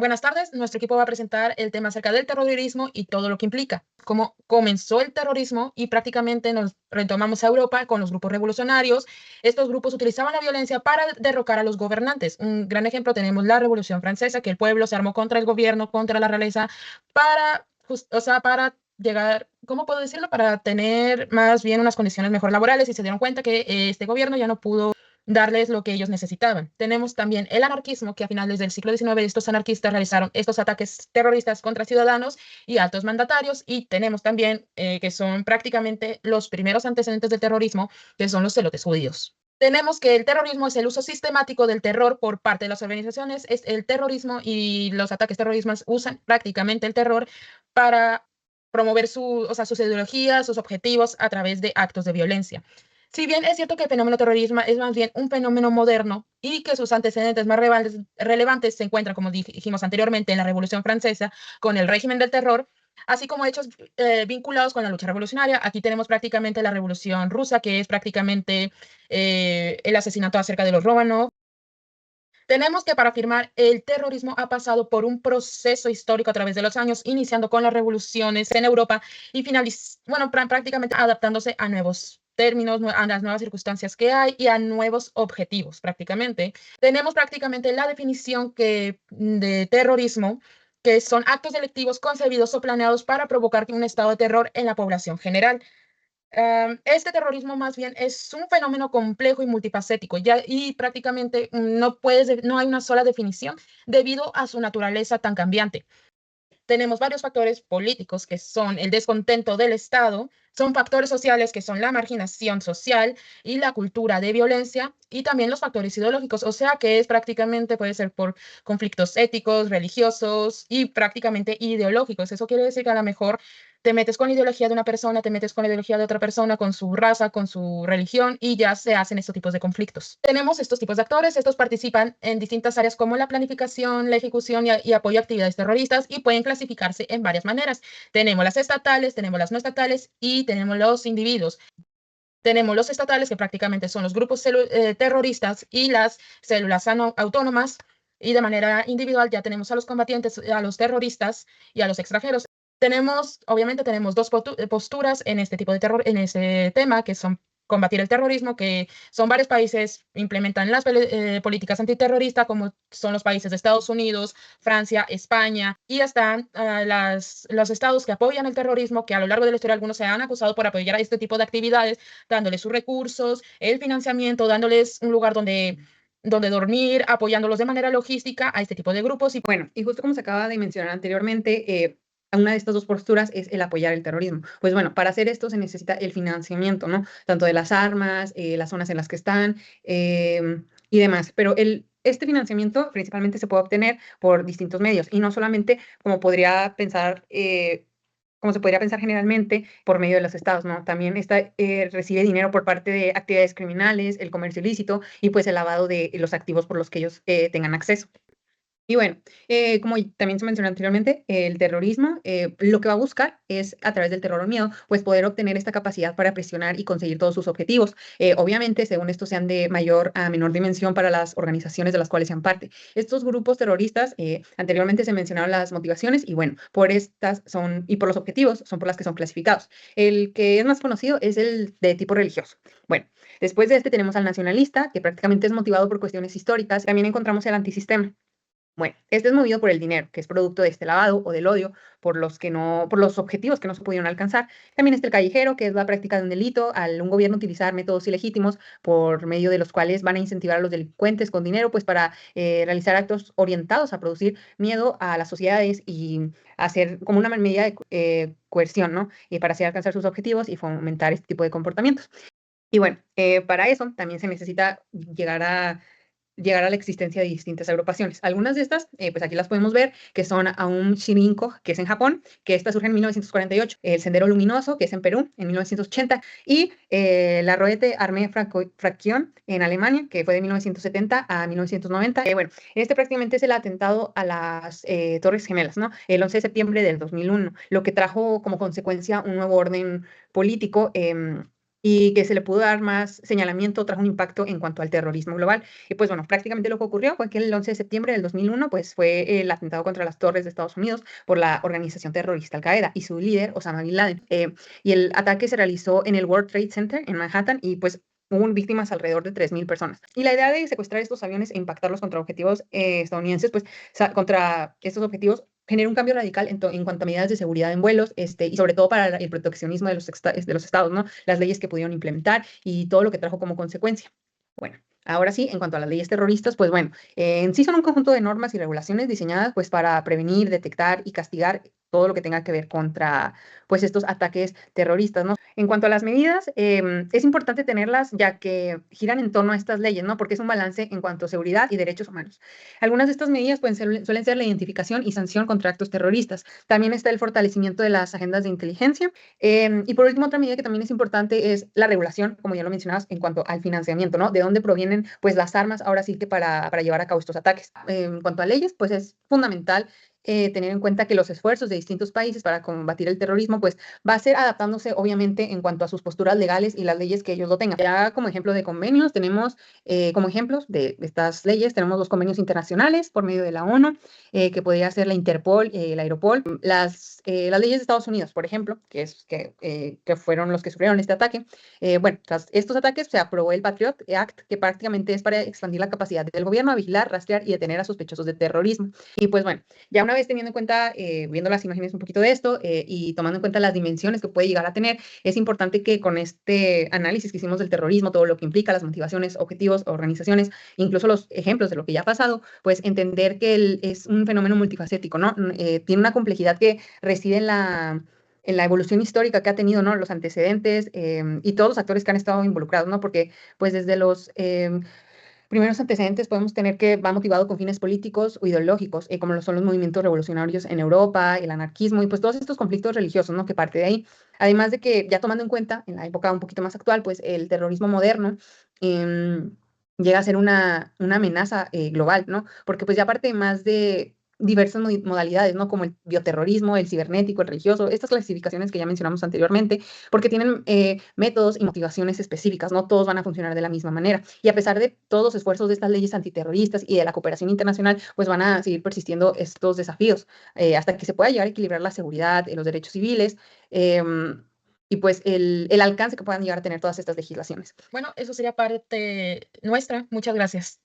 Buenas tardes, nuestro equipo va a presentar el tema acerca del terrorismo y todo lo que implica, cómo comenzó el terrorismo y prácticamente nos retomamos a Europa con los grupos revolucionarios. Estos grupos utilizaban la violencia para derrocar a los gobernantes. Un gran ejemplo tenemos la Revolución Francesa, que el pueblo se armó contra el gobierno, contra la realeza, para, para llegar, ¿cómo puedo decirlo? Para tener más bien unas condiciones mejor laborales y se dieron cuenta que este gobierno ya no pudo darles lo que ellos necesitaban. Tenemos también el anarquismo, que a finales del siglo XIX estos anarquistas realizaron estos ataques terroristas contra ciudadanos y altos mandatarios, y tenemos también que son prácticamente los primeros antecedentes del terrorismo, que son los celotes judíos. Tenemos que el terrorismo es el uso sistemático del terror por parte de las organizaciones. Es el terrorismo y los ataques terroristas usan prácticamente el terror para promover sus ideologías, sus objetivos a través de actos de violencia. Si bien es cierto que el fenómeno terrorismo es más bien un fenómeno moderno y que sus antecedentes más relevantes se encuentran, como dijimos anteriormente, en la Revolución Francesa con el régimen del terror, así como hechos vinculados con la lucha revolucionaria. Aquí tenemos prácticamente la Revolución Rusa, que es prácticamente el asesinato acerca de los Romanov. Tenemos que para afirmar el terrorismo ha pasado por un proceso histórico a través de los años, iniciando con las revoluciones en Europa y prácticamente adaptándose a nuevos términos, a las nuevas circunstancias que hay y a nuevos objetivos prácticamente. Tenemos prácticamente la definición de terrorismo, que son actos delictivos concebidos o planeados para provocar un estado de terror en la población general. Este terrorismo más bien es un fenómeno complejo y multifacético, y prácticamente no hay una sola definición debido a su naturaleza tan cambiante. Tenemos varios factores políticos que son el descontento del Estado, son factores sociales que son la marginación social y la cultura de violencia, y también los factores ideológicos, o sea que es prácticamente puede ser por conflictos éticos, religiosos y prácticamente ideológicos. Eso quiere decir que a lo mejor te metes con la ideología de una persona, te metes con la ideología de otra persona, con su raza, con su religión, y ya se hacen estos tipos de conflictos. Tenemos estos tipos de actores, estos participan en distintas áreas como la planificación, la ejecución y apoyo a actividades terroristas, y pueden clasificarse en varias maneras. Tenemos las estatales, tenemos las no estatales y tenemos los individuos. Tenemos los estatales, que prácticamente son los grupos terroristas y las células autónomas, y de manera individual ya tenemos a los combatientes, a los terroristas y a los extranjeros. Obviamente tenemos dos posturas en este tipo de terror, en este tema, que son combatir el terrorismo, que son varios países implementan las políticas antiterroristas, como son los países de Estados Unidos, Francia, España, y están los estados que apoyan el terrorismo, que a lo largo de la historia algunos se han acusado por apoyar a este tipo de actividades, dándoles sus recursos, el financiamiento, dándoles un lugar donde dormir, apoyándolos de manera logística a este tipo de grupos. Y Bueno, y justo como se acaba de mencionar anteriormente, una de estas dos posturas es el apoyar el terrorismo. Pues bueno, para hacer esto se necesita el financiamiento, ¿no? Tanto de las armas, las zonas en las que están y demás. Pero este financiamiento principalmente se puede obtener por distintos medios y no solamente como se podría pensar generalmente por medio de los estados, ¿no? También recibe dinero por parte de actividades criminales, el comercio ilícito y pues el lavado de los activos por los que ellos tengan acceso. Y bueno, como también se mencionó anteriormente, el terrorismo lo que va a buscar es, a través del terror o miedo, pues poder obtener esta capacidad para presionar y conseguir todos sus objetivos. Obviamente, según esto, sean de mayor a menor dimensión para las organizaciones de las cuales sean parte. Estos grupos terroristas, anteriormente se mencionaron las motivaciones y bueno, por los objetivos son por las que son clasificados. El que es más conocido es el de tipo religioso. Bueno, después de este tenemos al nacionalista, que prácticamente es motivado por cuestiones históricas. También encontramos el antisistema. Bueno, este es movido por el dinero, que es producto de este lavado o del odio por los objetivos que no se pudieron alcanzar. También está el callejero, que es la práctica de un delito, al un gobierno utilizar métodos ilegítimos por medio de los cuales van a incentivar a los delincuentes con dinero, pues para realizar actos orientados a producir miedo a las sociedades y hacer como una medida de coerción, ¿no? Y para así alcanzar sus objetivos y fomentar este tipo de comportamientos. Y bueno, para eso también se necesita llegar a la existencia de distintas agrupaciones. Algunas de estas, pues aquí las podemos ver, que son Aum Shinrikyo, que es en Japón, que esta surge en 1948, el Sendero Luminoso, que es en Perú, en 1980, y la Rote Armee Fraktion en Alemania, que fue de 1970 a 1990. Bueno, este prácticamente es el atentado a las Torres Gemelas, ¿no? El 11 de septiembre del 2001, lo que trajo como consecuencia un nuevo orden político y que se le pudo dar más señalamiento, trajo un impacto en cuanto al terrorismo global. Y pues bueno, prácticamente lo que ocurrió fue que el 11 de septiembre del 2001 pues fue el atentado contra las torres de Estados Unidos por la organización terrorista Al-Qaeda y su líder Osama Bin Laden. Y el ataque se realizó en el World Trade Center en Manhattan y pues hubo víctimas alrededor de 3.000 personas. Y la idea de secuestrar estos aviones e impactarlos contra objetivos estadounidenses, pues contra estos objetivos genera un cambio radical en cuanto a medidas de seguridad en vuelos, y sobre todo para el proteccionismo de los estados, ¿no? Las leyes que pudieron implementar y todo lo que trajo como consecuencia. Bueno, ahora sí, en cuanto a las leyes terroristas, pues bueno, en sí son un conjunto de normas y regulaciones diseñadas pues para prevenir, detectar y castigar todo lo que tenga que ver contra pues estos ataques terroristas, ¿no? En cuanto a las medidas, es importante tenerlas ya que giran en torno a estas leyes, ¿no? Porque es un balance en cuanto a seguridad y derechos humanos. Algunas de estas medidas suelen ser la identificación y sanción contra actos terroristas. También está el fortalecimiento de las agendas de inteligencia. Y por último, otra medida que también es importante es la regulación, como ya lo mencionabas, en cuanto al financiamiento, ¿no? De dónde provienen pues las armas ahora sí que para llevar a cabo estos ataques. En cuanto a leyes, pues es fundamental tener en cuenta que los esfuerzos de distintos países para combatir el terrorismo, pues va a ser adaptándose obviamente en cuanto a sus posturas legales y las leyes que ellos lo tengan. Ya como ejemplo de convenios, tenemos como ejemplos de estas leyes, tenemos los convenios internacionales por medio de la ONU, que podría ser la Interpol, la Europol, las leyes de Estados Unidos, por ejemplo, que fueron los que sufrieron este ataque. Bueno, tras estos ataques se aprobó el Patriot Act, que prácticamente es para expandir la capacidad del gobierno a vigilar, rastrear y detener a sospechosos de terrorismo. Y pues bueno, ya una vez teniendo en cuenta, viendo las imágenes un poquito de esto y tomando en cuenta las dimensiones que puede llegar a tener, es importante que con este análisis que hicimos del terrorismo, todo lo que implica, las motivaciones, objetivos, organizaciones, incluso los ejemplos de lo que ya ha pasado, pues entender que es un fenómeno multifacético, ¿no? Tiene una complejidad que reside en la evolución histórica que ha tenido, ¿no? Los antecedentes y todos los actores que han estado involucrados, ¿no? Porque pues desde los primeros antecedentes podemos tener que va motivado con fines políticos o ideológicos, como lo son los movimientos revolucionarios en Europa, el anarquismo y pues todos estos conflictos religiosos, ¿no? Que parte de ahí. Además de que ya tomando en cuenta, en la época un poquito más actual, pues el terrorismo moderno llega a ser una amenaza global, ¿no? Porque pues ya parte más de diversas modalidades, ¿no? Como el bioterrorismo, el cibernético, el religioso, estas clasificaciones que ya mencionamos anteriormente, porque tienen métodos y motivaciones específicas, no todos van a funcionar de la misma manera. Y a pesar de todos los esfuerzos de estas leyes antiterroristas y de la cooperación internacional, pues van a seguir persistiendo estos desafíos hasta que se pueda llegar a equilibrar la seguridad, los derechos civiles y pues el alcance que puedan llegar a tener todas estas legislaciones. Bueno, eso sería parte nuestra. Muchas gracias.